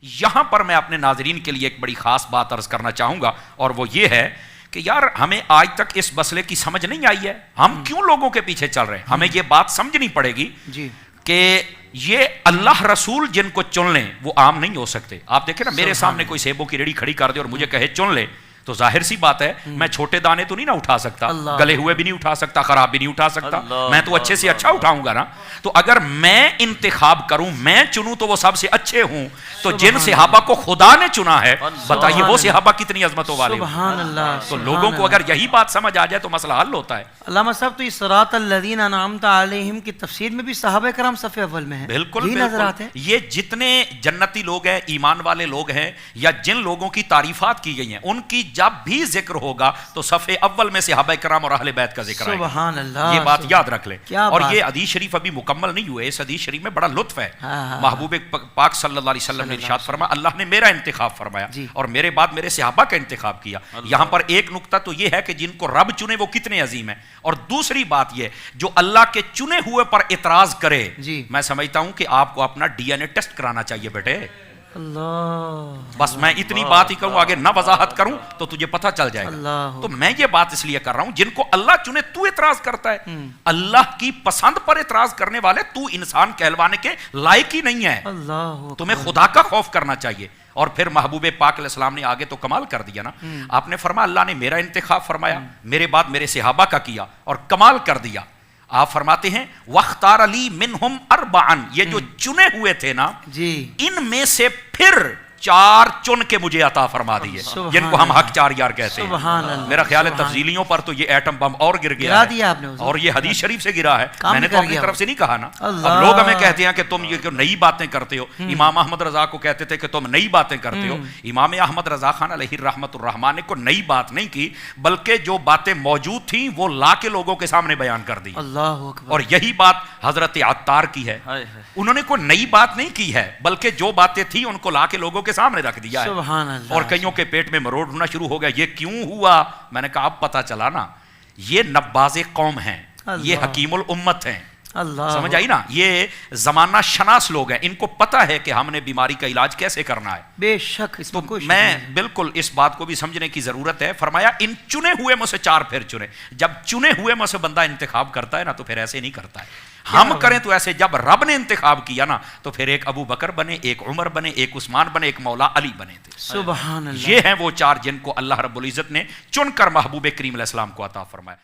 یہاں پر میں اپنے ناظرین کے لیے ایک بڑی خاص بات عرض کرنا چاہوں گا، اور وہ یہ ہے کہ یار ہمیں آج تک اس مسئلے کی سمجھ نہیں آئی ہے، ہم کیوں لوگوں کے پیچھے چل رہے ہیں؟ ہمیں یہ بات سمجھنی پڑے گی کہ یہ اللہ رسول جن کو چن لیں وہ عام نہیں ہو سکتے۔ آپ دیکھیں نا، میرے سامنے کوئی سیبوں کی ریڑھی کھڑی کر دے اور مجھے کہے چن لے، تو ظاہر سی بات ہے میں چھوٹے دانے تو نہیں نہ اٹھا سکتا، گلے ہوئے بھی نہیں اٹھا سکتا، خراب بھی نہیں اٹھا سکتا، میں تو اچھے سے اچھا اٹھاؤں گا نا۔ تو اگر میں انتخاب کروں، میں چنوں تو وہ سب سے اچھے ہوں، تو جن صحابہ کو خدا نے چنا ہے بتائیے وہ صحابہ کتنی عظمتوں والے ہیں۔ تو لوگوں کو اگر یہی بات سمجھ آ جائے تو مسئلہ حل ہوتا ہے۔ علامہ صاحب تو اس صراط الذین انعمت علیہم کی تفسیر میں بھی صحابہ کرام صف اول میں ہیں۔ بالکل بالکل، یہ جتنے جنتی لوگ ہیں، ایمان والے لوگ ہیں، یا جن لوگوں کی تعریفات کی گئی ہیں، ان کی جب بھی ذکر ہوگا تو صف اول میں صحابہ کرام اور اہل بیت کا ذکر آئے گا۔ سبحان اللہ، یہ بات یاد رکھ لیں۔ اور بات. یہ حدیث شریف ابھی مکمل نہیں ہوئے، اس حدیث شریف میں بڑا لطف ہے۔ محبوب پاک صلی اللہ علیہ وسلم نے ارشاد فرمایا اللہ نے میرا انتخاب فرمایا اور میرے بعد میرے صحابہ کا انتخاب کیا۔ یہاں پر ایک نقطہ تو یہ ہے کہ جن کو رب چنے وہ کتنے عظیم ہیں، اور دوسری بات یہ جو اللہ کے چنے ہوئے پر اعتراض کرے، میں سمجھتا ہوں کہ آپ کو اپنا ڈی این اے ٹیسٹ کرانا چاہیے بیٹے۔ اللہ، بس میں اتنی بات ہی کروں، آگے نہ وضاحت کروں تو تجھے پتہ چل جائے گا۔ تو میں یہ بات اس لیے کر رہا ہوں، جن کو اللہ چنے تو اعتراض کرتا ہے، اللہ کی پسند پر اعتراض کرنے والے تو انسان کہلوانے کے لائق ہی نہیں ہے۔ تمہیں خدا کا خوف کرنا چاہیے۔ اور پھر محبوب پاک علیہ السلام نے آگے تو کمال کر دیا نا، آپ نے فرمایا اللہ نے میرا انتخاب فرمایا، میرے بعد میرے صحابہ کا کیا اور کمال کر دیا۔ آپ فرماتے ہیں وَاخْتَارَ لِي مِنْهُمْ أَرْبَعًا، یہ جو چنے ہوئے تھے نا، ان میں سے پھر 4 چن کے مجھے عطا فرما دیے، جن کو ہم حق 4 یار کہتے ہیں۔ میرا خیال ہے تفضیلیوں پر تو یہ ایٹم بم اور گر گیا ہے، اور یہ حدیث شریف سے گرا ہے، میں نے تو اپنی طرف سے نہیں کہا نا۔ اب لوگ ہمیں کہتے ہیں کہ تم یہ نئی باتیں کرتے ہو، امام احمد رضا کو کہتے تھے کہ تم نئی باتیں کرتے ہو۔ امام احمد رضا خان علیہ الرحمۃ الرحمٰن نے کوئی نئی بات نہیں کی، بلکہ جو باتیں موجود تھیں وہ لا کے لوگوں کے سامنے بیان کر دی۔ اور یہی بات حضرت عطار کی ہے، انہوں نے کوئی نئی بات نہیں کی ہے، بلکہ جو باتیں تھیں ان کو لا کے لوگوں کے سامنے رکھ دیا ہے۔ اور کئیوں کے پیٹ میں مروڑ ہونا شروع ہو گیا، یہ کیوں ہوا؟ میں نے کہا اب پتہ چلا نا، یہ نباز قوم ہیں، یہ حکیم الامت ہیں، سمجھ آئی نا، یہ زمانہ شناس لوگ ہیں، ان کو پتہ ہے کہ ہم نے بیماری کا علاج کیسے کرنا ہے۔ بے شک اس میں کوئی میں بالکل اس بات کو بھی سمجھنے کی ضرورت ہے۔ فرمایا ان چنے ہوئے میں سے 4 پھر چنے۔ جب چنے ہوئے میں سے بندہ انتخاب کرتا ہے نا تو پھر ایسے نہیں کرتا ہے، ہم کریں تو ایسے۔ جب رب نے انتخاب کیا نا تو پھر ایک ابو بکر بنے، ایک عمر بنے، ایک عثمان بنے، ایک مولا علی بنے تھے۔ سبحان اللہ، یہ ہیں وہ 4 جن کو اللہ رب العزت نے چن کر محبوب کریم علیہ السلام کو عطا فرمایا۔